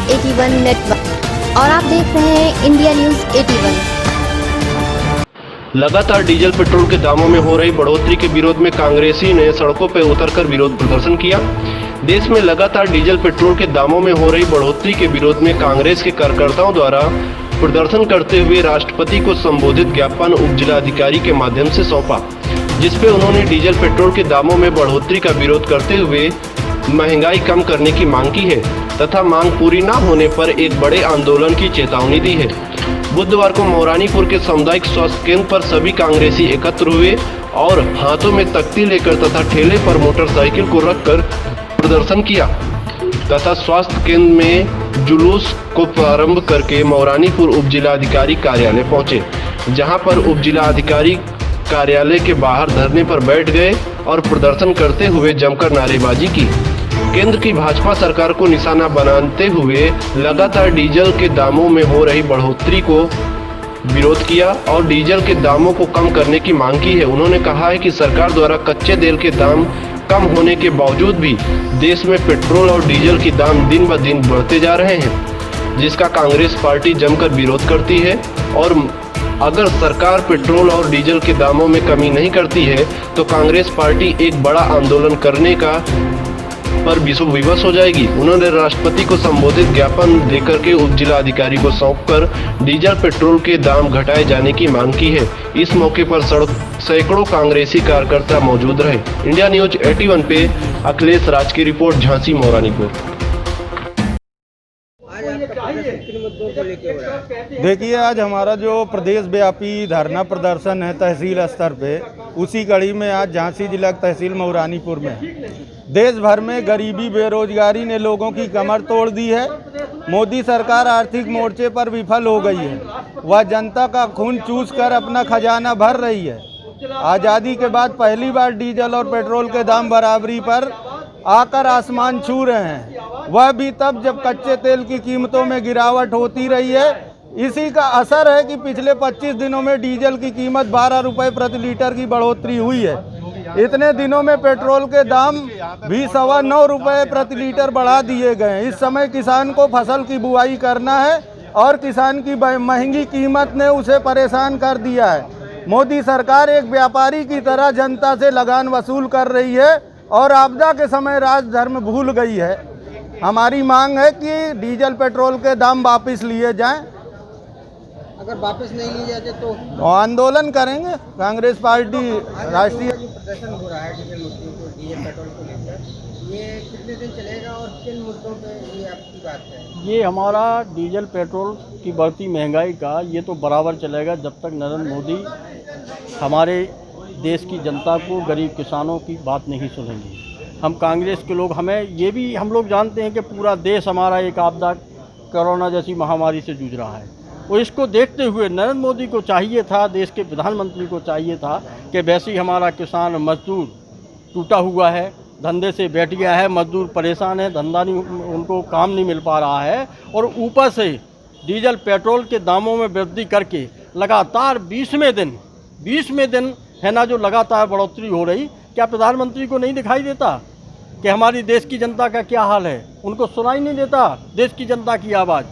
81 network और आप देख रहे हैं इंडिया न्यूज 81। लगातार डीजल पेट्रोल के दामों में हो रही बढ़ोतरी के विरोध में कांग्रेसी ने सड़कों पर उतरकर विरोध प्रदर्शन किया। देश में लगातार डीजल पेट्रोल के दामों में हो रही बढ़ोतरी के विरोध में कांग्रेस के कार्यकर्ताओं द्वारा प्रदर्शन करते हुए राष्ट्रपति को संबोधित ज्ञापन उप जिलाधिकारी के माध्यम से सौंपा, जिसपे उन्होंने डीजल पेट्रोल के दामों में बढ़ोतरी का विरोध करते हुए महंगाई कम करने की मांग की है तथा मांग पूरी न होने पर एक बड़े आंदोलन की चेतावनी दी है। बुधवार को मौरानीपुर के सामुदायिक स्वास्थ्य केंद्र पर सभी कांग्रेसी एकत्र हुए और हाथों में तख्ती लेकर तथा ठेले पर मोटरसाइकिल को रखकर प्रदर्शन किया तथा स्वास्थ्य केंद्र में जुलूस को प्रारंभ करके मौरानीपुर उप जिलाधिकारी कार्यालय पहुंचे, जहां पर उप जिलाधिकारी कार्यालय के बाहर धरने पर बैठ गए और प्रदर्शन करते हुए जमकर नारेबाजी की। केंद्र की भाजपा सरकार को निशाना बनाते हुए लगातार डीजल के दामों में हो रही बढ़ोतरी को विरोध किया और डीजल के दामों को कम करने की मांग की है। उन्होंने कहा है कि सरकार द्वारा कच्चे तेल के दाम कम होने के बावजूद भी देश में पेट्रोल और डीजल के दाम दिन ब दिन बढ़ते जा रहे हैं, जिसका कांग्रेस पार्टी जमकर विरोध करती है और अगर सरकार पेट्रोल और डीजल के दामों में कमी नहीं करती है तो कांग्रेस पार्टी एक बड़ा आंदोलन करने का पर विवश हो जाएगी। उन्होंने राष्ट्रपति को संबोधित ज्ञापन देकर के उप जिलाधिकारी को सौंपकर डीजल पेट्रोल के दाम घटाए जाने की मांग की है। इस मौके पर सैकड़ों कांग्रेसी कार्यकर्ता मौजूद रहे। इंडिया न्यूज 81 पे अखिलेश राज की रिपोर्ट, झांसी मौरानीपुर। देखिए, आज हमारा जो प्रदेश व्यापी धरना प्रदर्शन है तहसील स्तर पे, उसी कड़ी में आज झांसी जिला तहसील मौरानीपुर में देश भर में गरीबी बेरोजगारी ने लोगों की कमर तोड़ दी है। मोदी सरकार आर्थिक मोर्चे पर विफल हो गई है। वह जनता का खून चूस कर अपना खजाना भर रही है। आज़ादी के बाद पहली बार डीजल और पेट्रोल के दाम बराबरी पर आकर आसमान छू रहे हैं, वह भी तब जब कच्चे तेल की कीमतों में गिरावट होती रही है। इसी का असर है कि पिछले 25 दिनों में डीजल की कीमत 12 रुपये प्रति लीटर की बढ़ोतरी हुई है। इतने दिनों में पेट्रोल के दाम भी 9.25 रुपये प्रति लीटर बढ़ा दिए गए। इस समय किसान को फसल की बुआई करना है और किसान की महंगी कीमत ने उसे परेशान कर दिया है। मोदी सरकार एक व्यापारी की तरह जनता से लगान वसूल कर रही है और आपदा के समय राजधर्म भूल गई है। हमारी मांग है कि डीजल पेट्रोल के दाम वापस लिए जाएं। अगर वापस नहीं लिए जाते तो आंदोलन करेंगे। कांग्रेस पार्टी राष्ट्रीय प्रदर्शन हो रहा है डीजल पेट्रोल को लेकर, ये कितने दिन चलेगा और किन मुद्दों पे ये आपकी बात है? ये हमारा डीजल पेट्रोल की बढ़ती महंगाई का ये तो बराबर चलेगा जब तक नरेंद्र मोदी हमारे देश की जनता को, गरीब किसानों की बात नहीं सुनेंगे। हम कांग्रेस के लोग, हमें ये भी हम लोग जानते हैं कि पूरा देश हमारा एक आपदा कोरोना जैसी महामारी से जूझ रहा है और इसको देखते हुए नरेंद्र मोदी को चाहिए था, देश के प्रधानमंत्री को चाहिए था कि वैसे ही हमारा किसान मजदूर टूटा हुआ है, धंधे से बैठ गया है, मजदूर परेशान है, धंधा नहीं, उनको काम नहीं मिल पा रहा है और ऊपर से डीजल पेट्रोल के दामों में वृद्धि करके लगातार 20वें दिन है ना जो लगातार बढ़ोतरी हो रही। क्या प्रधानमंत्री को नहीं दिखाई देता कि हमारी देश की जनता का क्या हाल है? उनको सुनाई नहीं देता देश की जनता की आवाज़?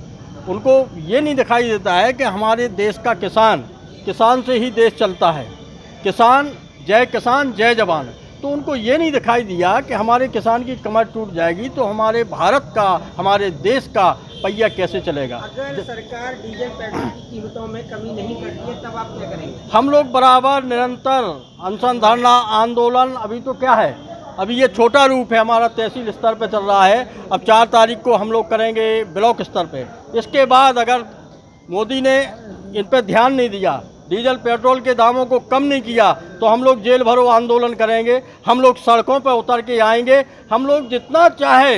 उनको ये नहीं दिखाई देता है कि हमारे देश का किसान से ही देश चलता है। किसान जय जवान। तो उनको ये नहीं दिखाई दिया कि हमारे किसान की कमर टूट जाएगी तो हमारे भारत का, हमारे देश का पहिया कैसे चलेगा? अगर सरकार डीजल पेट्रोल की कीमतों में कमी नहीं करती है तब आप क्या करेंगे? हम लोग बराबर निरंतर अनशन, धरना, आंदोलन। अभी तो क्या है, अभी ये छोटा रूप है, हमारा तहसील स्तर पे चल रहा है। अब 4 तारीख को हम लोग करेंगे ब्लॉक स्तर पे। इसके बाद अगर मोदी ने इन पर ध्यान नहीं दिया, डीजल पेट्रोल के दामों को कम नहीं किया तो हम लोग जेल भरो आंदोलन करेंगे। हम लोग सड़कों पर उतर के आएंगे। हम लोग जितना चाहे,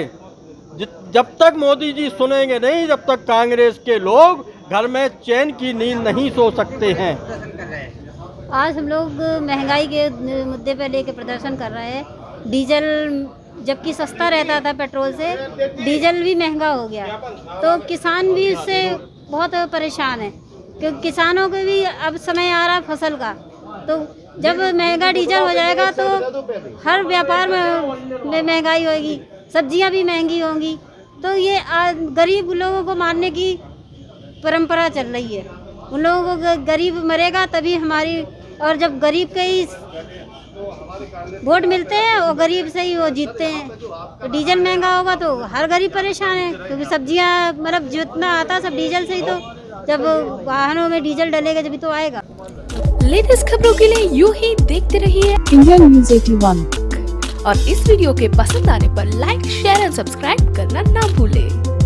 जब तक मोदी जी सुनेंगे नहीं, जब तक कांग्रेस के लोग घर में चैन की नींद नहीं सो सकते हैं। आज हम लोग महंगाई के मुद्दे पर लेकर प्रदर्शन कर रहे हैं। डीजल जबकि सस्ता रहता था पेट्रोल से, डीजल भी महंगा हो गया तो किसान भी इससे बहुत परेशान है क्योंकि किसानों के भी अब समय आ रहा फसल का। तो जब महंगा डीजल हो जाएगा तो हर व्यापार में महंगाई होगी, सब्जियां भी महंगी होंगी, तो ये गरीब लोगों को मारने की परंपरा चल रही है। उन लोगों को गरीब मरेगा तभी हमारी, और जब गरीब के ही वोट मिलते हैं और गरीब से ही वो जीतते हैं। तो डीजल महंगा होगा तो हर गरीब परेशान है, क्योंकि सब्जियां मतलब जितना आता सब डीजल से ही, तो जब वाहनों में डीजल डलेगा जब तो आएगा। लेटेस्ट खबरों के लिए यूं ही देखते रहिए इंडियन न्यूज 81 और इस वीडियो के पसंद आने पर लाइक, शेयर एंड सब्सक्राइब करना ना भूलें।